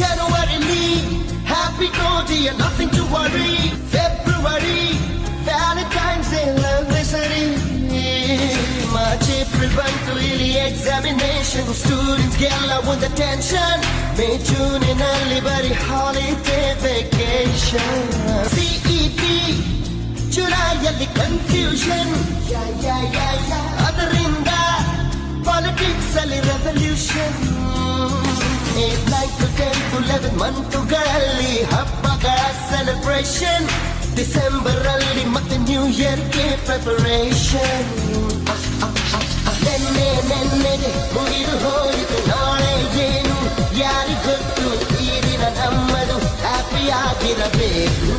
January me, happy no dear, nothing to worry. February, Valentine's Day, anniversary. March, April, 1 to early examination. Students get with the tension. May, June in early very holiday vacation. CEP, July ಅಲ್ಲಿ confusion. ಅದರಿಂದ politics ಅಲ್ಲಿ revolution. 8, 9 to 10 to 11 ಮಂತುಗಳಲ್ಲಿ ಹಬ್ಬಗಳ celebration. December ಅಲ್ಲಿ ಮತ್ತೆ new year ಗೆ preparation. ನೆನ್ನೆಗೆ ಮುಗಿದು ಹೋಯಿತು, ನಾಳೆ ಏನು ಯಾರಿಗೊತ್ತು, ಈ ದಿನ ನಮ್ಮದು ಹ್ಯಾಪಿ ಆಗಿರಬೇಕು.